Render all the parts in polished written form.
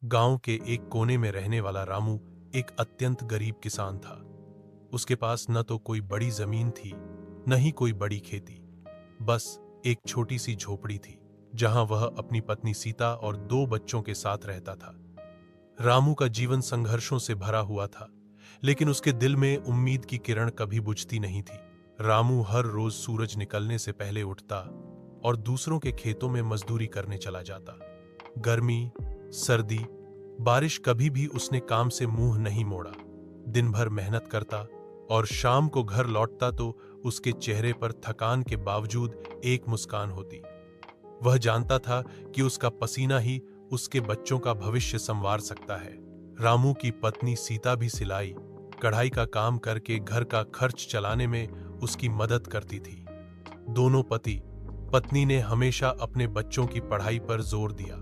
गांव के एक कोने में रहने वाला रामू एक अत्यंत गरीब किसान था। उसके पास न तो कोई बड़ी जमीन थी, न ही कोई बड़ी खेती। बस एक छोटी सी झोपड़ी थी, जहां वह अपनी पत्नी सीता और 2 बच्चों के साथ रहता था। रामू का जीवन संघर्षों से भरा हुआ था, लेकिन उसके दिल में उम्मीद की किरण कभी बुझती नहीं थी। रामू हर रोज सूरज निकलने से पहले उठता और दूसरों के खेतों में मजदूरी करने चला जाता। गर्मी, सर्दी, बारिश, कभी भी उसने काम से मुंह नहीं मोड़ा। दिन भर मेहनत करता और शाम को घर लौटता तो उसके चेहरे पर थकान के बावजूद एक मुस्कान होती। वह जानता था कि उसका पसीना ही उसके बच्चों का भविष्य संवार सकता है। रामू की पत्नी सीता भी सिलाई, कढ़ाई का काम करके घर का खर्च चलाने में उसकी मदद करती थी। दोनों पति पत्नी ने हमेशा अपने बच्चों की पढ़ाई पर जोर दिया।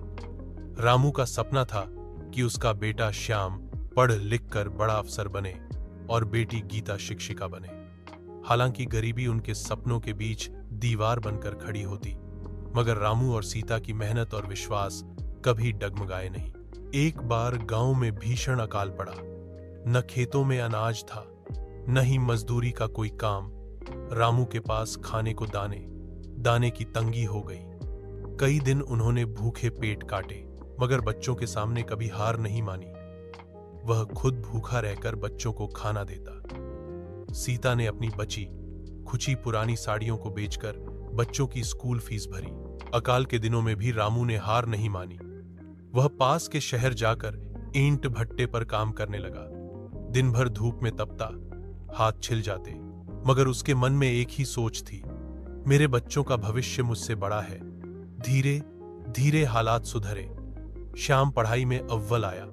रामू का सपना था कि उसका बेटा श्याम पढ़ लिख कर बड़ा अफसर बने और बेटी गीता शिक्षिका बने। हालांकि गरीबी उनके सपनों के बीच दीवार बनकर खड़ी होती, मगर रामू और सीता की मेहनत और विश्वास कभी डगमगाए नहीं। एक बार गांव में भीषण अकाल पड़ा। न खेतों में अनाज था, न ही मजदूरी का कोई काम। रामू के पास खाने को दाने की तंगी हो गई। कई दिन उन्होंने भूखे पेट काटे, मगर बच्चों के सामने कभी हार नहीं मानी। वह खुद भूखा रहकर बच्चों को खाना देता। सीता ने अपनी बची खुची पुरानी साड़ियों को बेचकर बच्चों की स्कूल फीस भरी। अकाल के दिनों में भी रामू ने हार नहीं मानी। वह पास के शहर जाकर ईंट भट्टे पर काम करने लगा। दिन भर धूप में तपता, हाथ छिल जाते, मगर उसके मन में एक ही सोच थी, मेरे बच्चों का भविष्य मुझसे बड़ा है। धीरे धीरे हालात सुधरे। श्याम पढ़ाई में अव्वल आया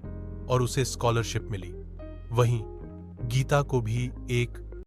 और उसे स्कॉलरशिप मिली। वहीं गीता को भी एक